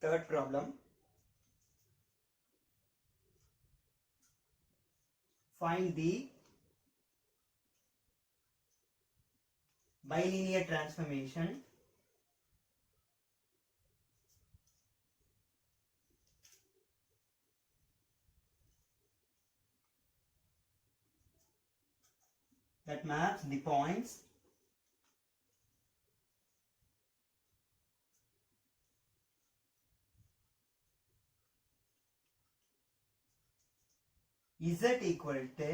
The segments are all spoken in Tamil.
Third problem. Find the bilinear transformation that maps the points z equal to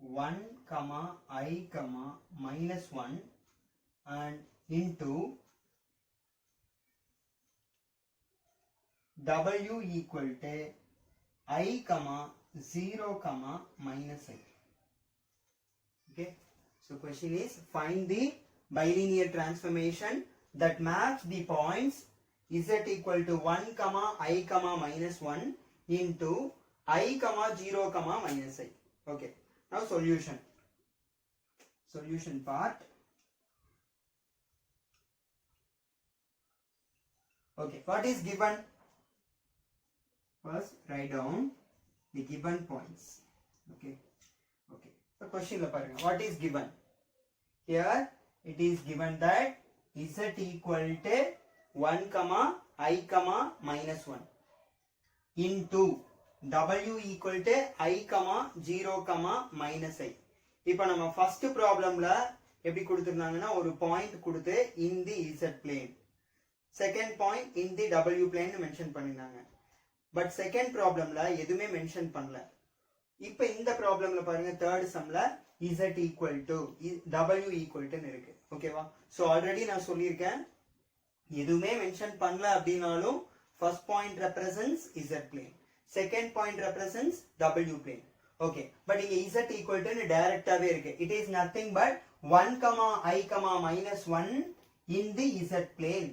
1, I, minus 1 and into w equal to I, 0, minus I. Okay, so question is find the bilinear transformation that maps the points z equal to 1, I, minus 1 into I, 0, minus I. Okay, now solution part. Okay, what is given? First write down the given points. Okay, the question what is given here? It is given that z equal to 1, I, minus 1 into w equal to I, 0, minus I. இப்போ நம்ம first problemல எப்படி கொடுத்திருந்தாங்கன்னா ஒரு பாயிண்ட் கொடுத்து in the z plane, second point in the w plane mention பண்ணிருந்தாங்க. பட் செகண்ட் ப்ராப்ளம்ல எதுவுமே மென்ஷன் பண்ணல. இப்போ இந்த ப்ராப்ளம்ல பாருங்க, third சம்ல z equal to w equal to இருக்கு. ஓகேவா? சோ ஆல்ரெடி நான் சொல்லியிருக்கேன், எதுவுமே மென்ஷன் பண்ணல அப்படினாலும் first point represents z plane, second point represents w plane. Okay, but இங்க z equal to டைரக்டாவே இருக்கு. It is nothing but 1, I, minus 1 in the z plane,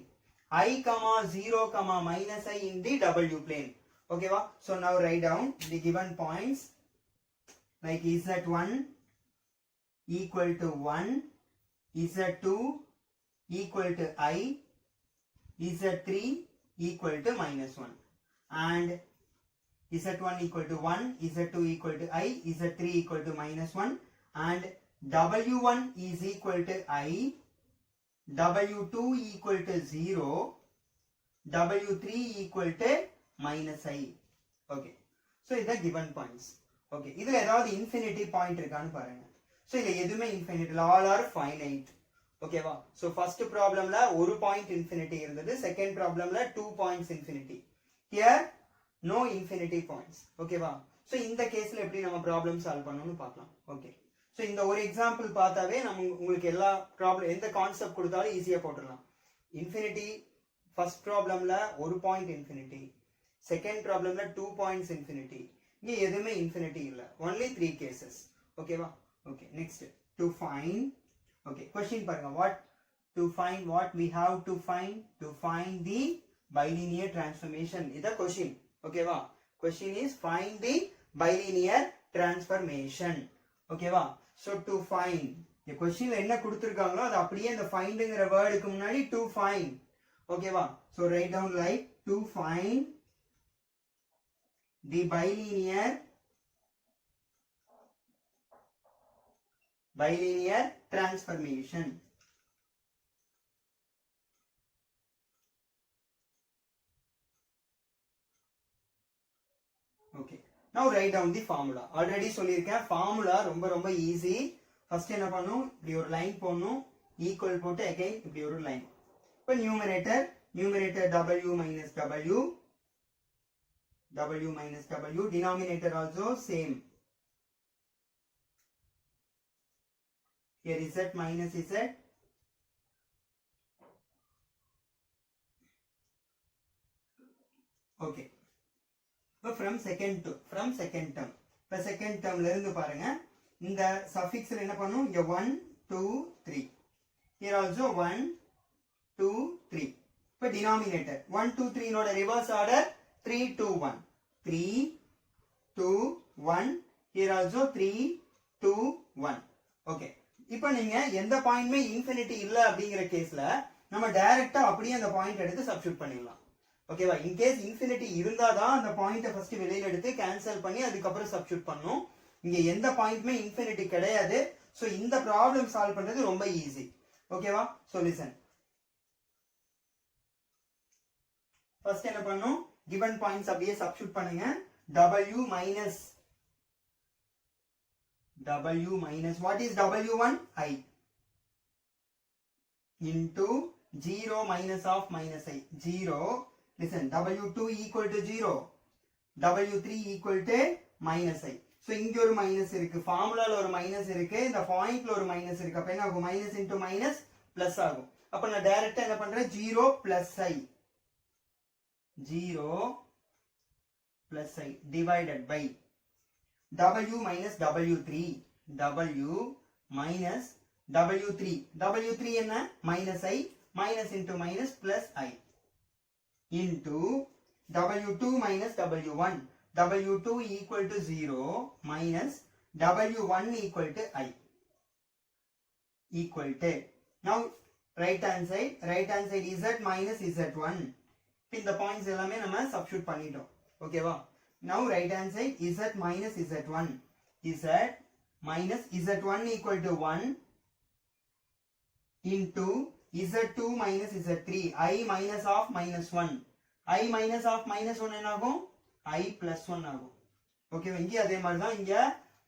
I, 0, minus I in the w plane. Okay, so now write down the given points like z1 equal to 1, z2 equal to I, z3 equal to minus 1, and z1 equal to 1, z2 equal to I, z3 equal to minus 1, and w1 is equal to I, w2 equal to 0, w3 equal to minus I. Okay, so இது given points. Okay, இதுல ஏதாவது infinity point இருக்கான்னு பாருங்க. So இதுல எதுவுமே infinity, all are finite. ஓகேவா? So first problemல ஒரு point infinity இருந்தது, second problemல 2 points infinity. Here no infinity points. ஓகேவா? So இந்த கேஸ்ல எப்படி நம்ம problem solve பண்ணணும்னு பார்க்கலாம். ஓகே, so இந்த ஒரு எக்ஸாம்பிள் பார்த்தாவே நம்ம உங்களுக்கு எல்லா ப்ராப்ளம் எந்த கான்செப்ட் கொடுத்தாலும் ஈஸியா போட்டுடலாம். இன்ஃபினிட்டி ஃபர்ஸ்ட் ப்ராப்ளம்ல ஒரு பாயிண்ட் இன்ஃபினிட்டி, செகண்ட் ப்ராப்ளம்ல 2 points infinity. இங்க எதுவுமே infinity இல்ல, only 3 cases. ஓகேவா? Okay, next to find. Okay, question பாருங்க, what we have to find the bilinear transformation. இத question. ஓகேவா? question is find the bilinear transformation. ஓகேவா? so to find, இந்த questionல என்ன கொடுத்திருக்காங்களோ அது அப்படியே இந்த findங்கிற வேர்டுக்கு முன்னாடி to find. ஓகேவா? so write down like to find the bilinear transformation. Okay, now write down the formula. already சொல்லிருக்கேன், formula ரொம்ப ஈஸி. ஃபர்ஸ்ட் என்ன பண்ணனும், இப்படி ஒரு லைன் போடணும், ஈக்குவல் போட்டு again இப்படி ஒரு லைன். இப்போ numerator w minus w, denominator also same. Here z minus z. Okay, so from second term, இப்போ செகண்ட் டேர்ம்ல இருந்து பாருங்க, இந்த சஃபிக்ஸ்ல என்ன பண்ணும், இங்க 1 2 3, here also 1 2 3. இப்போ denominator 1 2 3 நோட reverse order 3 2 1, 3 2 1, here also 3 2 1. okay, இப்போ நீங்க எந்த பாயிண்ட்மே இன்ஃபினிட்டி இல்ல அப்படிங்கிற கேஸ்ல நம்ம டைரக்டா அப்படியே அந்த பாயிண்ட் எடுத்து சப்ஸ்டிட்யூட் பண்ணிடலாம். ஓகேவா? இன் கேஸ் இன்ஃபினிட்டி இருந்தாதான் அந்த பாயிண்ட்டை ஃபர்ஸ்ட் வெளியில எடுத்து கேன்சல் பண்ணி அதுக்கப்புறம் சப்ஸ்டிட்யூட் பண்ணும். இங்க எந்த பாயிண்ட்மே இன்ஃபினிட்டி கிடையாது. சோ இந்த ப்ராப்ளம் சால்வ் பண்றது ரொம்ப ஈஸி. ஓகேவா? So listen. ஃபர்ஸ்ட் என்ன பண்ணும், given points அப்படியே சப்ஸ்டிட்யூட் பண்ணுங்க. w minus what is w1? I into 0 minus of minus I 0. Listen, w2 equal to 0, w3 equal to minus I. so இங்க ஒரு மைனஸ் இருக்கு, ஃபார்முலால ஒரு மைனஸ் இருக்கு, இந்த பாயிண்ட்ல ஒரு மைனஸ் இருக்கு. அப்ப என்ன ஆகும், மைனஸ் இன்டு மைனஸ் பிளஸ் ஆகும். அப்ப நான் டைரக்டா என்ன பண்றேன், 0 plus I 0 plus I divided by w minus w3, w minus w3, w3 என்ன minus I, minus into minus plus I into w2 minus w1, w2 equal to 0 minus w1 equal to I equal to, now right hand side z minus z1. இந்த பாயிண்ட்ஸ் எல்லாமே நம்ம சப்ஸ்டிட்யூட் பண்ணிட்டோம். ஓகேவா? now right hand side z minus z1, z minus z1 equal to 1 into z2 minus z3, I minus of minus 1, I minus of minus 1 என்ன ஆகும், I plus 1 ஆகும். ஓகேவா? இங்கே அதே மாதிரி தான், இங்க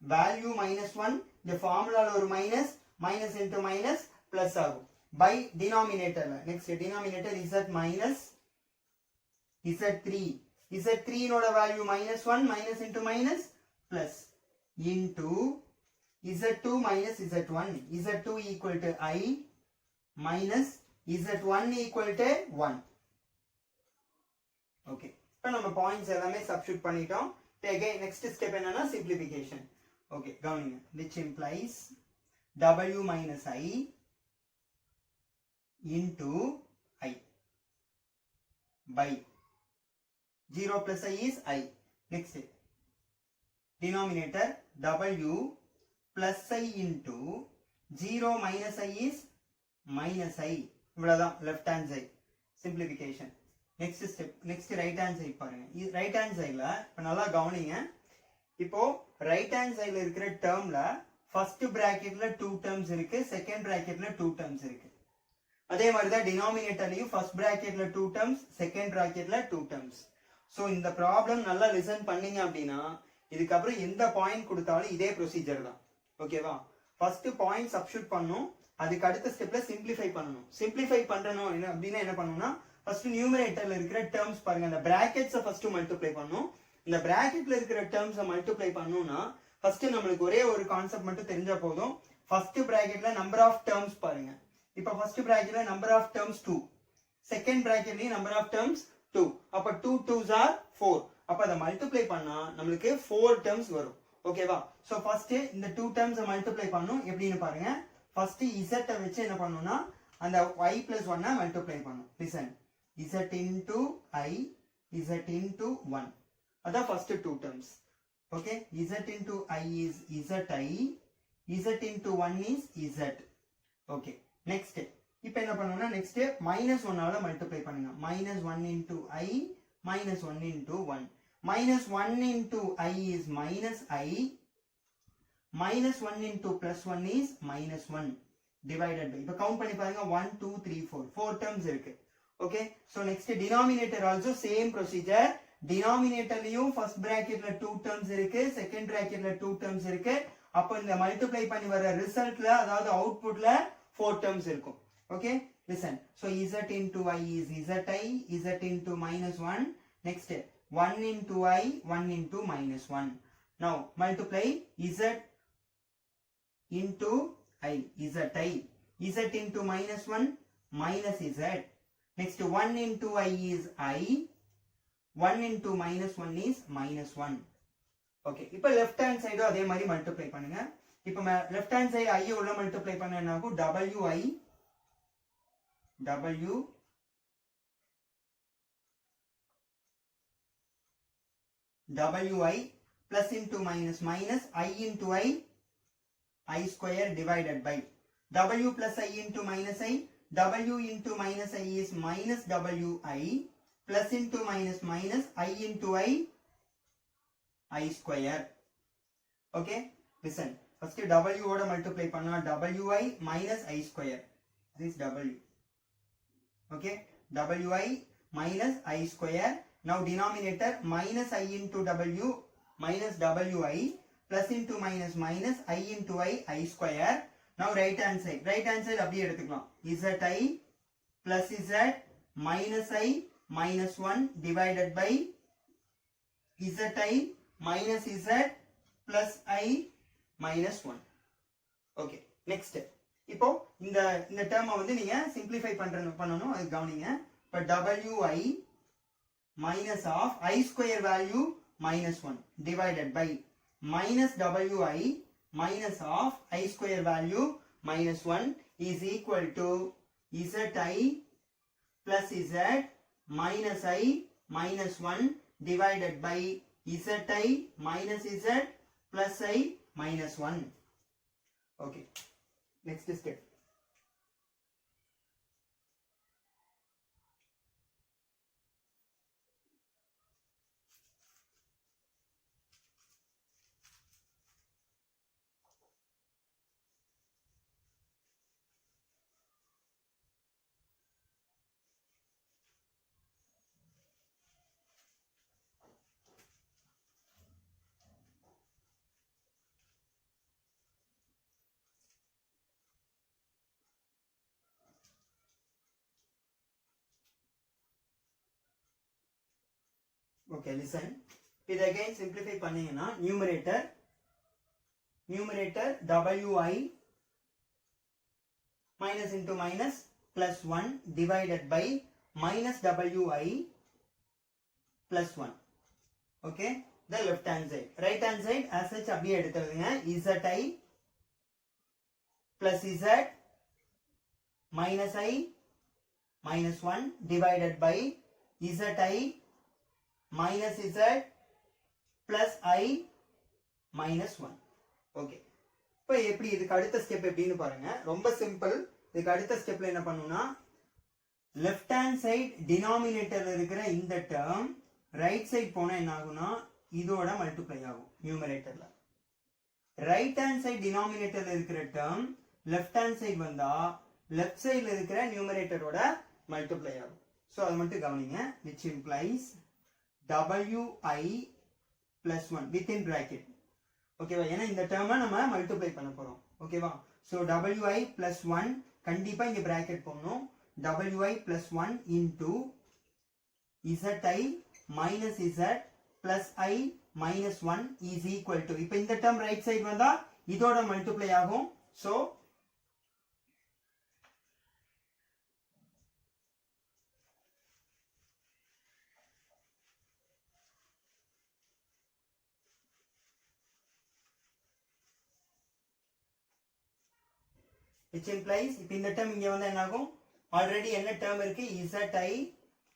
வேல்யூ minus 1, இந்த ஃபார்முலால ஒரு minus, minus into minus plus ஆகும் by denominatorல. Next denominator z minus z3, z3 நோட value minus 1, minus into minus plus into z2 minus z1, z2 equal to I minus z1 equal to 1. okay, இப்போ நம்ம பாயிண்ட்ஸ் எல்லாமே சப்ஸ்டிட்யூட் பண்ணிட்டோம். again next step என்னன்னா simplification. okay, கவனிங்க, which implies w minus I into I by 0 plus I is I. next denominator w plus I into 0 minus I is minus I. இவ்வளவுதான் left hand side simplification. next step, next right hand side பாருங்க. right hand sideல இப்ப நல்லா கவனிங்க. இப்போ right hand sideல இருக்கிற termல first bracketல 2 terms இருக்கு, second bracketல 2 terms இருக்கு. அதே மாதிரி தான் denominatorலயும் first bracketல 2 terms, second bracketல 2 terms. so இந்த ப்ராப்ளம் நல்லா லிசன் பண்ணீங்க அப்படின்னா இதுக்கப்புறம் எந்த பாயிண்ட் கொடுத்தாலும் இதே ப்ரொசீஜர் தான். ஓகேவா? ஃபர்ஸ்ட் பாயிண்ட் சப்ஸ்டிட்யூட் பண்ணனும், அதுக்கு அடுத்த ஸ்டெப்ல சிம்பிளிஃபை பண்ணனும். சிம்பிளிஃபை பண்றணும் என்ன அப்படினா என்ன பண்ணனும்னா ஃபர்ஸ்ட் நியூமரேட்டர்ல இருக்கிற டேர்ம்ஸ் பாருங்க, அந்த பிராக்கெட்ஸை ஃபர்ஸ்ட் மல்டிப்ளை பண்ணனும். இந்த பிராக்கெட்ல இருக்கிற டேர்ம்ஸை மல்டிப்ளை பண்ணனும்னா ஃபர்ஸ்ட் நம்மளுக்கு ஒரே ஒரு கான்செப்ட் மட்டும் தெரிஞ்சா போதும். ஃபர்ஸ்ட் பிராக்கெட்ல நம்பர் ஆஃப் டேர்ம்ஸ் பாருங்க. இப்போ ஃபர்ஸ்ட் பிராக்கெட்ல நம்பர் ஆஃப் டேர்ம்ஸ் 2, செகண்ட் பிராக்கெட்லயும் நம்பர் ஆஃப் டேர்ம்ஸ் 2. அப்ப 2 2s are 4. அப்ப அத மல்டிப்ளை பண்ணா நமக்கு 4 டேர்ம்ஸ் வரும். ஓகேவா? சோ ஃபர்ஸ்ட் இந்த 2 டேர்ம்ஸ் மல்டிப்ளை பண்ணனும். எப்படின்னு பாருங்க. ஃபர்ஸ்ட் z வச்சு என்ன பண்ணனும்னா அந்த y plus 1 மல்டிப்ளை பண்ணனும். Listen, z into I, z into 1. அதான் first 2 terms. Okay, z into I is zi, z into 1 is z. Okay, next இப்போ என்ன பண்ணனும்னா நெக்ஸ்ட் -1 ஆல மல்டிப்ளை பண்ணுங்க. -1 into I, -1 into 1. -1 into I is -I, -1 into +1 is -1 divided by, இப்போ கவுண்ட் பண்ணி பாருங்க, 1 2 3 4 டேர்ம்ஸ் இருக்கு. Okay, so next denominator also same procedure. டினாமினேட்டர்லயும் ஃபர்ஸ்ட் பிராக்கெட்ல 2 டேர்ம்ஸ் இருக்கு, செகண்ட் பிராக்கெட்ல 2 டேர்ம்ஸ் இருக்கு. அப்ப இந்த மல்டிப்ளை பண்ணி வர ரிசல்ட்ல, அதாவது அவுட்புட்ல 4 டேர்ம்ஸ் இருக்கும். Okay, listen, so z into I is zi, z into -1. next 1 into I, 1 into -1. now multiply z into I, zi, z into -1 minus z. next 1 into I is I, 1 into -1 is -1. okay, இப்போ left hand side அதே மாதிரி மல்டிப்ளை பண்ணுங்க. இப்போ left hand side I உள்ள மல்டிப்ளை பண்ணா என்ன ஆகும், wi plus into minus minus I into I square divided by w plus I into minus I, w into minus I is minus wi plus into minus minus I into I square. Okay, listen, first w ஓட multiply பண்ணா wi minus I square, this is w. Okay, wi minus I square. Now denominator minus I into w minus wi plus into minus minus I into I square. Now right hand side அப்படியே எடுத்துக்கலாம், zi plus z minus I minus 1 divided by zi minus z plus I minus 1. Okay, next இப்போ இந்த டேர்மை வந்து நீங்க சிம்பிளிஃபை பண்ணணும், அது கவனிங்க. இப்போ wi minus of I square value minus 1 divided by minus wi minus of I square value minus 1 is equal to zi plus z minus I minus 1 divided by zi minus z plus I minus 1. Okay, next step. Okay, listen, இது again simplify பண்ணீங்கன்னா numerator wi minus into minus plus 1 divided by minus wi plus 1. Okay, the left hand side, right hand side as such அப்படியே எடுத்துருங்க, zi plus z minus I minus 1 divided by zi minus z plus I minus 1. Okay, இப்போ எப்படி இதுக்கு அடுத்த ஸ்டெப் எப்படின்னு பாருங்க, ரொம்ப சிம்பிள். இதுக்கு அடுத்த ஸ்டெப்ல என்ன பண்ணணும்னா லெஃப்ட் ஹேண்ட் சைடு டினாமினேட்டர்ல இருக்கிற இந்த டேர்ம் ரைட் சைடு போனா என்ன ஆகும்னா இதோட மல்டிப்ளை ஆகும் நியூமரேட்டர்ல. ரைட் ஹேண்ட் சைடு டினாமினேட்டர்ல இருக்கிற டேர்ம் லெஃப்ட் ஹேண்ட் சைடு வந்தா லெஃப்ட் சைடுல இருக்கிற நியூமரேட்டரோட மல்டிப்ளை ஆகும். சோ அது மட்டும் கவனிங்க, which implies wi plus 1 within bracket. ஓகேவா, ஏன்னா இந்த டேர்மை நம்ம மல்டிப்ளை பண்ண போறோம். ஓகேவா, சோ wi plus 1 கண்டிப்பா இங்க பிராக்கெட் போடணும். wi plus 1 into zi minus z plus I minus 1 is equal to, இப்போ இந்த டேர்ம் ரைட் சைடு வந்தா இதோட மல்டிப்ளை ஆகும். சோ which implies இப்போ இந்த டேர்ம் இங்க வந்து என்ன ஆகும், ஆல்ரெடி என்ன டேர்ம் இருக்கு, zi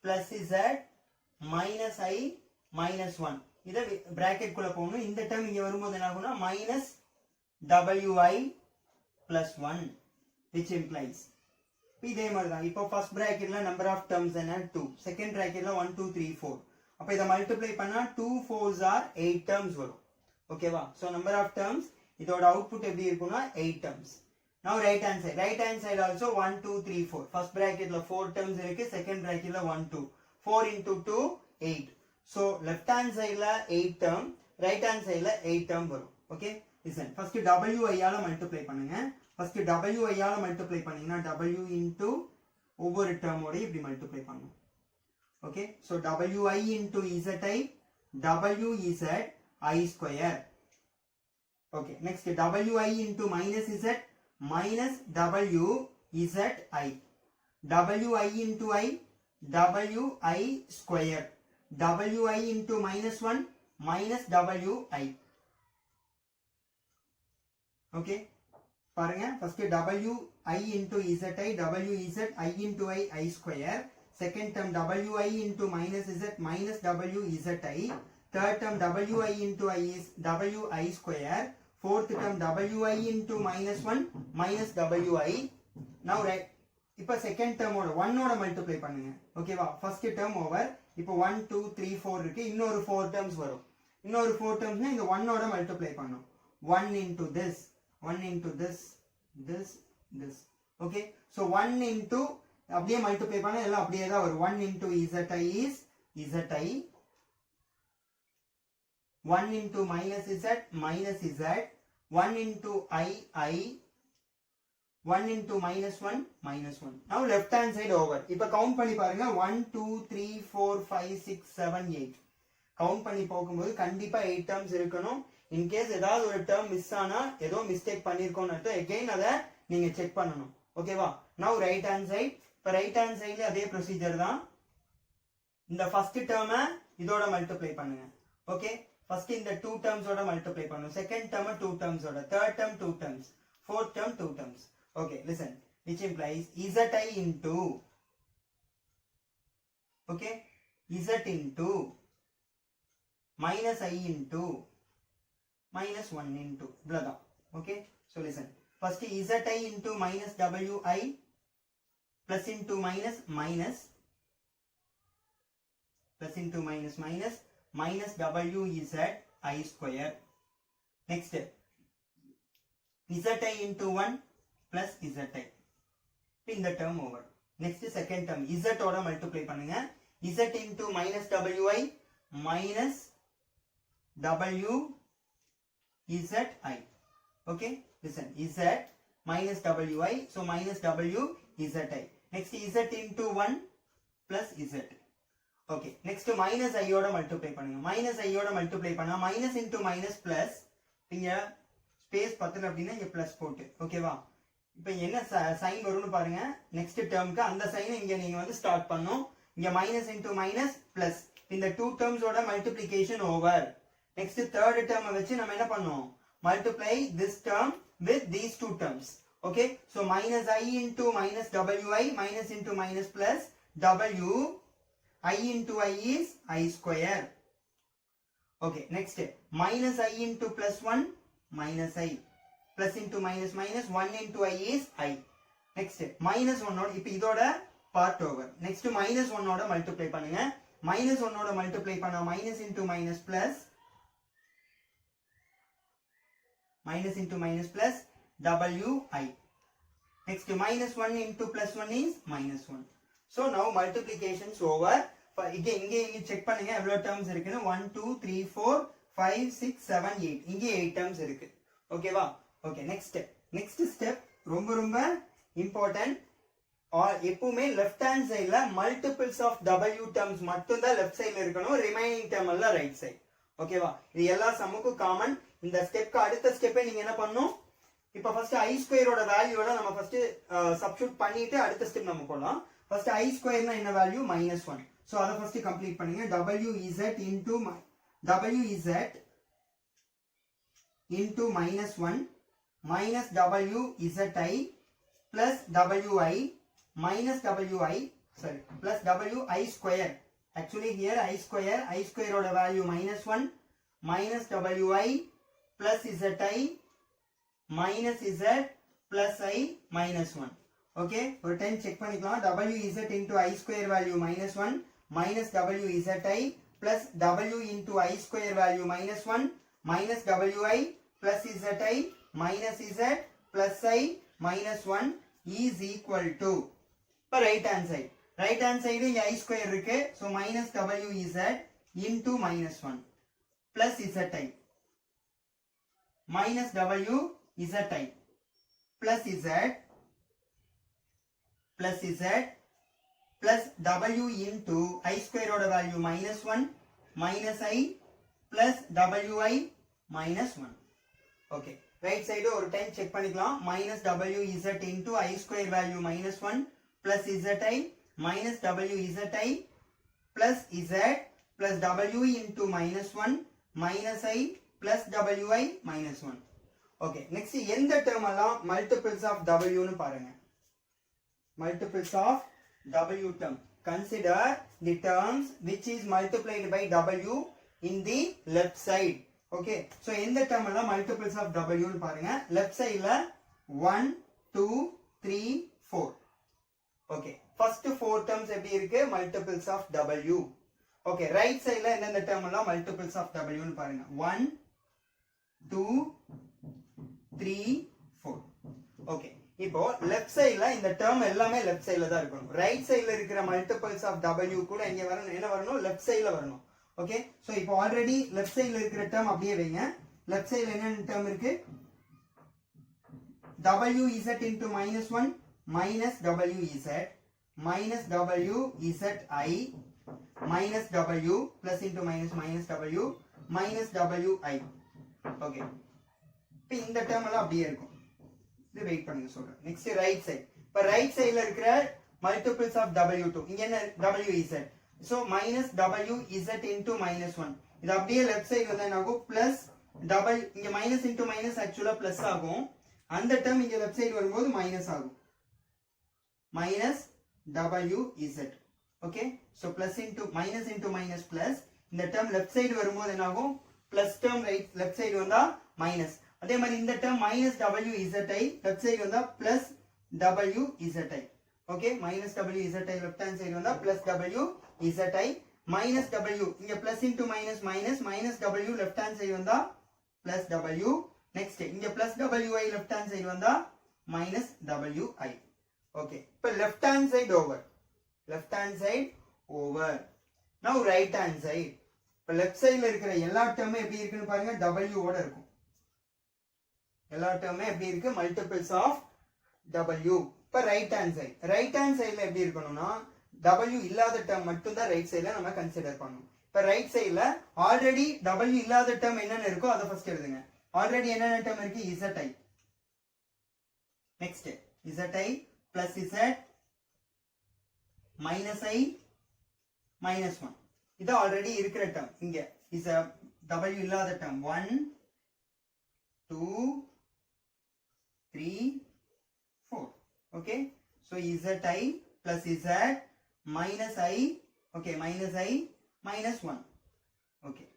plus z minus I minus 1, இத பிராக்கெட் குள்ள போகணும். இந்த டேர்ம் இங்க வரும்போது என்ன ஆகும்னா minus wi plus 1, which implies இதே மாதிரி தான். இப்போ ஃபர்ஸ்ட் பிராக்கெட்ல நம்பர் ஆஃப் டேர்ம்ஸ் என்ன 2, செகண்ட் பிராக்கெட்ல 1 2 3 4. அப்ப இத மல்டிப்ளை பண்ணா 2 4s are 8 டேர்ம்ஸ் வரும். ஓகேவா, சோ நம்பர் ஆஃப் டேர்ம்ஸ் இதோட அவுட்புட் எப்படி இருக்கும்னா 8 terms. Now right hand side also 1 2 3 4. First bracket la 4 terms irukku, second bracket la 1 2. 4 into 2 8. So left hand side la 8 term, right hand side la 8 term varum. Okay, listen, first wi ஆல மல்டிப்ளை பண்ணுங்க. first wi ஆல மல்டிப்ளை பண்ணீங்கன்னா w into ஒவ்வொரு டேர்ம் ஓட இப்படி மல்டிப்ளை பண்ணனும். Okay, so wi into zi wz I square. Okay, next wi into minus z minus w zi, wi into I wi square, wi into minus 1 minus wi. Okay, பாருங்க, first wi into zi wz I into I square, second term wi into minus z minus wzi, third term wi into I is wi square, fourth term wi into minus 1 minus wi. Now இப்போ செகண்ட் டேர்மோட 1 ஓட மல்டிப்ளை பண்ணுங்க ஓகேவா ஃபர்ஸ்ட் டேர்ம் ஓவர் இப்போ 1 2 3 4 இருக்கு இன்னொரு 4 டேர்ம்ஸ் வரும் இன்னொரு 4 டேர்ம்ஸ்னா இந்த 1 ஓட மல்டிப்ளை பண்ணும் 1 into this 1 into this this okay so 1 into அப்படியே மல்டிப்ளை பண்ணா எல்லாம் அப்படியே தான் வரும் 1 into zi is zi 1 into minus z 1 into I 1 into minus 1 now left hand side over இப்ப கவுண்ட் பண்ணி பாருங்க 1 2 3 4 5 6 7 8 கவுண்ட் பண்ணி போகும்போது கண்டிப்பா 8 டேர்ம்ஸ் இருக்கணும் இன் கேஸ் ஏதாவது ஒரு டேர்ம் மிஸ் ஆனா ஏதோ மிஸ்டேக் பண்ணிருக்கோம்னு அர்த்தம் again அத நீங்க செக் பண்ணனும் ஓகேவா now right hand side இப்ப right hand sideல அதே ப்ரொசீஜர் தான் இந்த ஃபர்ஸ்ட் டேர்மை இதோட மல்டிப்ளை பண்ணுங்க ஓகே ஃபர்ஸ்ட் இந்த 2 டேர்ம்ஸ் ஓட மல்டிப்ளை பண்ணனும் செகண்ட் டேர்ம் 2 டேர்ம்ஸ் ஓட third term 2 terms fourth term 2 terms okay listen which implies zi into okay z into minus I into minus 1 into இவ்வளவுதான் okay so listen first zi into minus wi plus into minus minus plus into minus minus minus wz I square next zi into 1 plus zi in the term over next second term z ஓட multiply பண்ணுங்க z into minus wi minus w zi okay listen z minus wi so minus w zi next z into 1 plus z okay next minus I ஓட multiply பண்ணுங்க minus I ஓட multiply பண்ணா minus into minus plus இங்க ஸ்பேஸ் பத்தல அப்படினா இங்க பிளஸ் போட்டு ஓகேவா இப்போ என்ன சைன் வரும்னு பாருங்க நெக்ஸ்ட் டேர்ம்க்கு அந்த சைனை இங்க நீங்க வந்து ஸ்டார்ட் பண்ணனும் இங்க மைனஸ் இன்டு மைனஸ் பிளஸ் இந்த 2 டேர்ம்ஸோட மல்டிப்ளிகேஷன் ஓவர் நெக்ஸ்ட் தேர்ட் டேர்மை வச்சு நம்ம என்ன பண்ணோம் multiply this term with these 2 terms okay so minus I into minus wi minus into minus plus w I into I is I square okay next minus I into plus 1 minus I plus into minus minus 1 into I is I next minus 1 ஓட இப்போ இதோட part over next minus 1 ஓட multiply பண்ணுங்க minus 1 ஓட multiply பண்ணா minus into minus plus wi next minus 1 into plus 1 is minus 1 so now multiplications over இங்க செக் பண்ணுங்க எவ்வளவு டேர்ம்ஸ் இருக்குன்னு 1 2 3 4 5 6 7 8 இங்க 8 டேர்ம்ஸ் இருக்கு ஓகேவா ஓகே நெக்ஸ்ட் ஸ்டெப் ரொம்ப ரொம்ப இம்பார்ட்டன்ட் எப்பவுமே லெஃப்ட் ஹேண்ட் சைடுல மல்டிபிள்ஸ் ஆஃப் w டேர்ம்ஸ் மட்டும் தான் லெஃப்ட் சைடுல இருக்கணும் ரிமைனிங் டேர்ம் எல்லாம் ரைட் சைடு ஓகேவா இது எல்லா சம்முக்கும் காமன் இந்த ஸ்டெப்க்கு அடுத்த ஸ்டெப்பை நீங்க என்ன பண்ணணும் இப்போ ஃபர்ஸ்ட் I ஸ்கொயரோட வேல்யூவோட நம்ம ஃபர்ஸ்ட் சப்ஸ்டிட்யூட் பண்ணிட்டு அடுத்த ஸ்டெப் நம்ம போலாம் ஃபர்ஸ்ட் I ஸ்கொயர்னா என்ன வேல்யூ -1 சோ அத ஃபர்ஸ்ட் கம்ப்ளீட் பண்ணுங்க wz into wz into -1 minus wzi plus wi minus wi sorry plus wi square actually here I square oda value -1 minus wi plus zi minus z plus I minus 1 okay ஒரு டைம் செக் பண்ணிக்கலாம் wz into I square value -1 minus wzi plus w into I square value -1 minus wi plus zi minus z plus I minus 1 is equal to இப்போ right hand side இங்க I square இருக்கு so minus wz into -1 plus zi minus wzi plus z plus w into I square oda value -1 minus I plus wi minus 1 okay right side ஒரு டைம் செக் பண்ணிக்கலாம் minus wz into I square value -1 plus zi minus wzi plus z plus w into -1 minus I plus wi minus 1 okay next எந்த term எல்லாம் multiples of w னு பாருங்க multiples of w term consider the terms which is multiplied by w in the left side okay so எந்த term எல்லாம் multiples of w னு பாருங்க left sideல 1 2 3 4 Okay, first 4 terms எப்படி இருக்கு multiples of w. Okay, right sideல எந்தெந்த term எல்லாம் multiples of w னு பாருங்க. 1 2 3 4. Okay, இப்போ left sideல இந்த term எல்லாமே left sideல தான் இருக்கணும். right sideல இருக்கிற multiples of w கூட இங்க வரணும். என்ன வரணும்? left sideல வரணும். Okay, so இப்போ already left sideல இருக்கிற term அப்படியே வைங்க. left sideல என்ன term இருக்கு? wz into minus 1 minus wz minus wzi minus w plus into minus minus w minus wi. Okay, இப்போ இந்த term எல்லாம் அப்படியே இருக்கும். இது வெயிட் பண்ணுங்க சொல்றேன். Next right side. இப்போ ரைட் சைடுல இருக்கிற மல்டிபிள்ஸ் ஆஃப் w2 இங்க என்ன wz. So minus wz into minus 1. இது அப்படியே லெஃப்ட் சைடு வந்தா என்ன ஆகும்? பிளஸ் டபுள் இங்க மைனஸ் into மைனஸ் ஆக்சுவலா பிளஸ் ஆகும். அந்த டேர்ம் இங்க லெஃப்ட் சைடு வரும்போது மைனஸ் ஆகும். minus wz. Okay, so plus into minus plus. இந்த டேர்ம் லெஃப்ட் சைடு வரும்போது என்ன ஆகும்? Plus term right left side வந்தா மைனஸ். அதே மாதிரி இந்த term minus wzi left side வந்தா plus wzi. Okay, minus wzi left hand side வந்தா பிளஸ் wzi minus w இங்க plus into minus minus minus w left hand side வந்தா பிளஸ் w. நெக்ஸ்ட் இங்க plus wi left hand side வந்தா minus wi. ஓகே, இப்போ left hand side over. Left hand side over. நவ ரைட் ஹேண்ட் சைடு. இப்போ லெஃப்ட் சைடுல இருக்கிற எல்லா டேர்மும் எப்படி இருக்குன்னு பாருங்க, w ஓட இருக்கும். எல்லா டேர்மே எப்படி இருக்கு? Multiples of w. இப்ப right hand side. Right hand சைடுல எப்படி இருக்கணும்னா w இல்லாத டேர்ம் மட்டும் தான் ரைட் சைடுல நம்ம கன்சிடர் பண்ணணும். இப்ப ரைட் சைடுல ஆல்ரெடி w இல்லாத டேர்ம் என்னென்ன இருக்கோ அதை ஃபர்ஸ்ட் எழுதுங்க. ஆல்ரெடி என்னென்ன டேர்ம் இருக்கு? zi. Next zi plus z minus i minus 1. இது ஆல்ரெடி இருக்கிற டேர்ம். இங்க இஸ் w இல்லாத term 1 2 3 4. okay, so zi plus z minus I. okay, minus I minus 1. okay,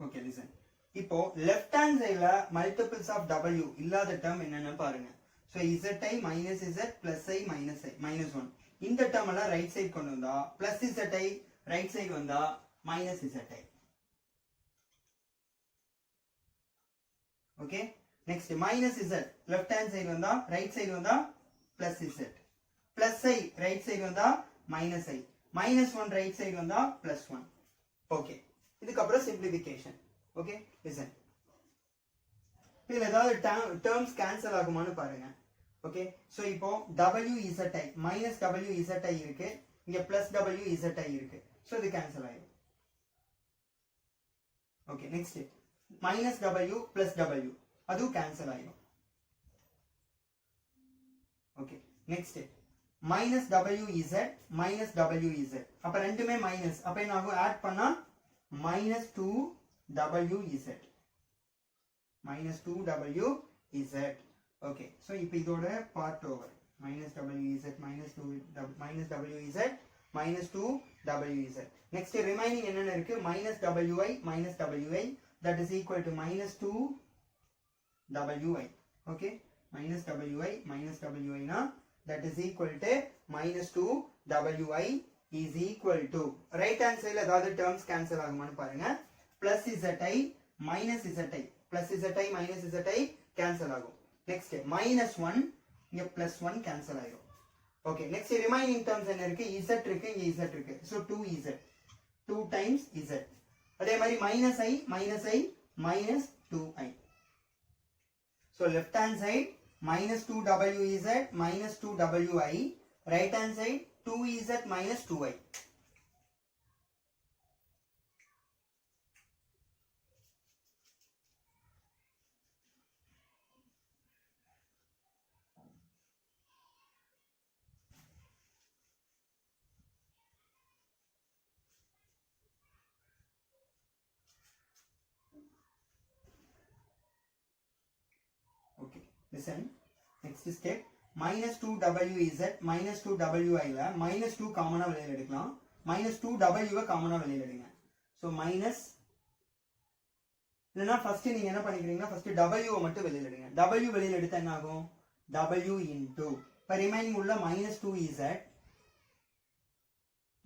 okay, listen. இப்போ left hand sideல multiples of w இல்லாத term என்னன்னு பாருங்க. so zi minus z plus I minus I minus 1. இந்த term எல்லாம் ரைட் சைடு கொண்டு வந்தா plus zi ரைட் சைடு வந்தா minus zi. okay, next minus z left hand side வந்தா ரைட் சைடு வந்தா plus z plus I right side வந்தா minus I minus 1 right side வந்தா plus 1. okay, இதுக்கு அப்புறம் simplification. okay, listen. இதுல ஏதாவது terms cancel ஆகுமான்னு பாருங்க. okay, so இப்போ wzi minus wzi இருக்கு, இங்க plus wzi இருக்கு. so இது cancel ஆயிடும். okay, next minus w plus w அதுவும் cancel ஆயிடும். okay, next minus wz minus wz அப்ப ரெண்டுமே மைனஸ். அப்ப என்ன ஆகும்? ஆட் பண்ணா minus 2wz minus 2wz. okay, so இப்போ இதோட part over. minus wz minus 2 minus wz minus 2wz. next remaining என்னென்ன இருக்கு? minus wi minus wi that is equal to minus 2wi. okay, minus wi minus wi na that is equal to minus 2wi is equal to right hand side la ஏதாவது terms cancel ஆகுமான்னு பாருங்க. plus zi minus zi plus zi minus zi cancel ஆகும். next minus 1 இங்க plus 1 cancel ஆயிடும். okay, next remaining terms என்ன இருக்கு? z இருக்கு, இங்க z இருக்கு. so 2z 2 times z. அதே மாதிரி minus I minus 2i. so left hand side minus 2wz minus 2wi, right hand side 2z minus 2i. okay, listen. next step minus 2wz minus 2wi ல minus 2 காமனா வெளியில எடுக்கலாம். minus 2w காமனா வெளியில எடுங்க. so minus இல்லனா ஃபர்ஸ்ட் நீங்க என்ன பண்ணிக்கிறீங்கன்னா ஃபர்ஸ்ட் w மட்டும் வெளியில எடுங்க w வெளியில எடுத்தா என்ன ஆகும் w into இப்ப ரிமைனிங் உள்ள -2z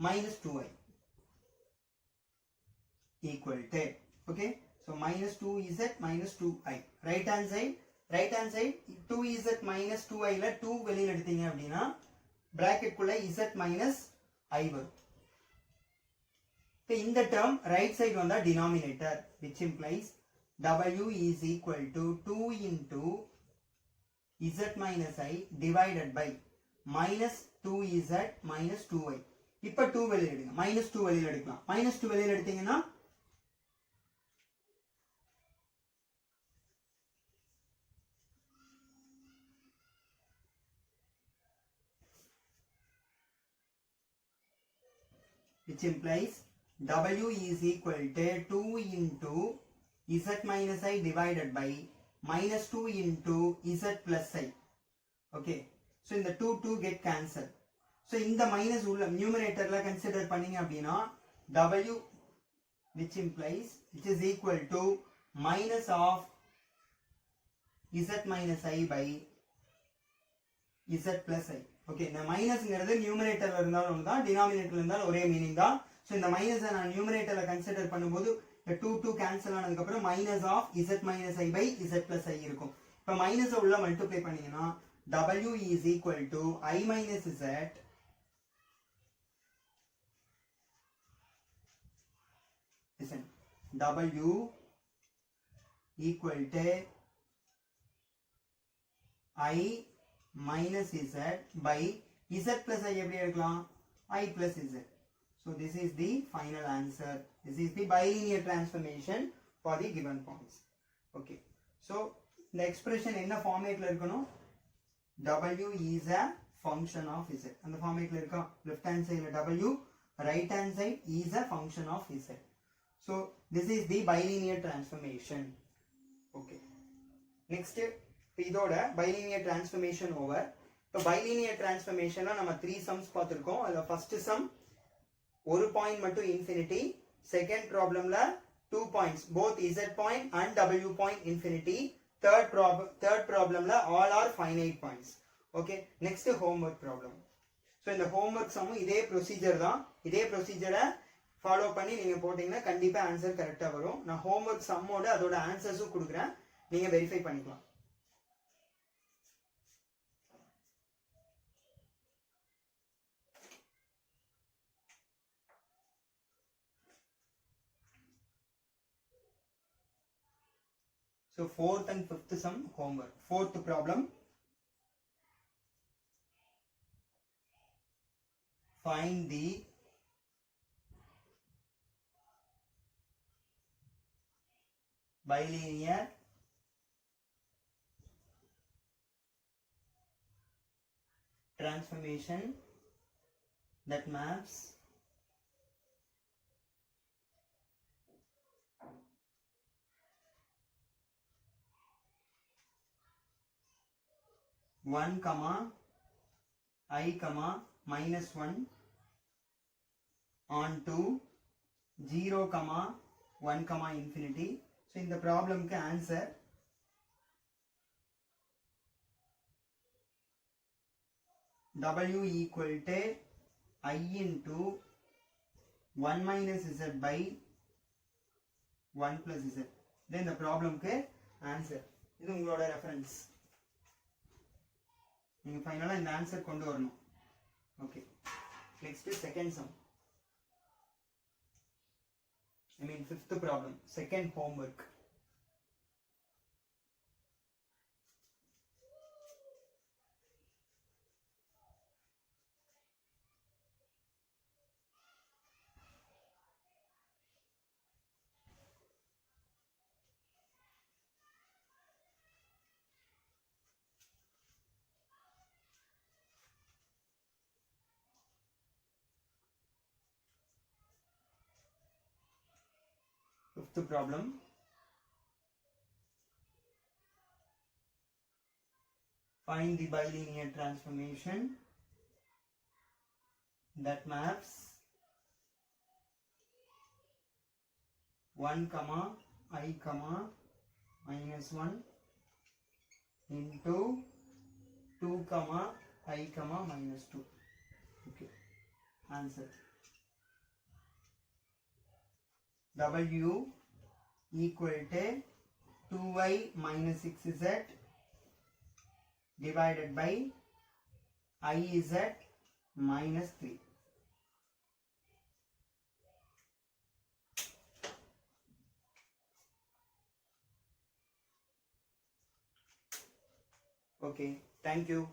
-2i equal to okay so -2z -2i right hand side 2z -2i ல 2 வெளியில எடுத்தீங்க அப்படினா bracket குள்ள z minus i வரும் இப்போ இந்த term right side வந்தா denominator which implies w is equal to 2 into z minus i divided by minus 2z minus 2i இப்போ 2 வெளியில எடுங்க -2 வெளியில எடுக்கலாம் -2 வெளியில எடுத்தீங்கன்னா which implies w is equal to 2 into z minus i divided by minus 2 into z plus i. Okay. So in the 2 get cancelled. So in the minus உள்ள numerator la consider பண்ணீங்க அப்படினா w which implies which is equal to minus of z minus i by z plus i. Okay, இந்த மைனஸ்ங்கிறது நியூமரேட்டர்ல இருந்தாலும் ஒண்ணுதான் டினாமினேட்டர்ல இருந்தாலும் ஒரே மீனிங் தான் சோ இந்த மைனஸை நான் நியூமரேட்டர்ல கன்சிடர் பண்ணும்போது இந்த 2 கேன்சல் ஆனதுக்கு அப்புறம் minus of z minus i by z plus i இருக்கும் இப்போ மைனஸை உள்ள மல்டிப்ளை பண்ணீங்கன்னா w is equal to I minus z listen w equal to I minus z by z plus i எப்படி எடுக்கலாம் I plus z. So this is the final answer. This is the bilinear transformation for the given points. Okay. So the expression என்ன ஃபார்மேட்ல இருக்கணும் w is a function of z. அந்த ஃபார்மேட்ல இருக்கா left hand side w, right hand side is a function of z. So this is the bilinear transformation. Okay. Next இதோட bilinear transformation over. இப்போ bilinear transformationல நம்ம 3 sums பார்த்திருக்கோம். அதுல first sum ஒரு பாயிண்ட் மட்டும் infinity, second problemல 2 points both z point and w point infinity, third problemல all are finite points. Okay, next homework problem. So இந்த homework sum இதே procedure தான். இதே procedure ஃபாலோ பண்ணி நீங்க போட்டீங்கன்னா கண்டிப்பா ஆன்சர் கரெக்ட்டா வரும். நான் homework sum ஓட அதோட ஆன்சர்ஸும் கொடுக்கிறேன். நீங்க வெரிஃபை பண்ணிக்கலாம். So fourth and fifth sum homework. Fourth problem. Find the bilinear transformation that maps one comma I comma minus 1 on to 0 comma 1 comma infinity. So in the problem ka answer w equal to I into 1 minus z by 1 plus z. Then the problem ka answer. இது உங்களோட ரெஃபரன்ஸ். நீங்க ஃபைனலா இந்த ஆன்சர் கொண்டு வரணும். Okay, next second sum. I mean fifth problem, second homework. Fifth problem. Find the bilinear transformation that maps 1 comma I comma minus 1 into 2 comma I comma minus 2. Okay, answer. W equal to 2y minus 6z divided by iz minus 3. Okay, thank you.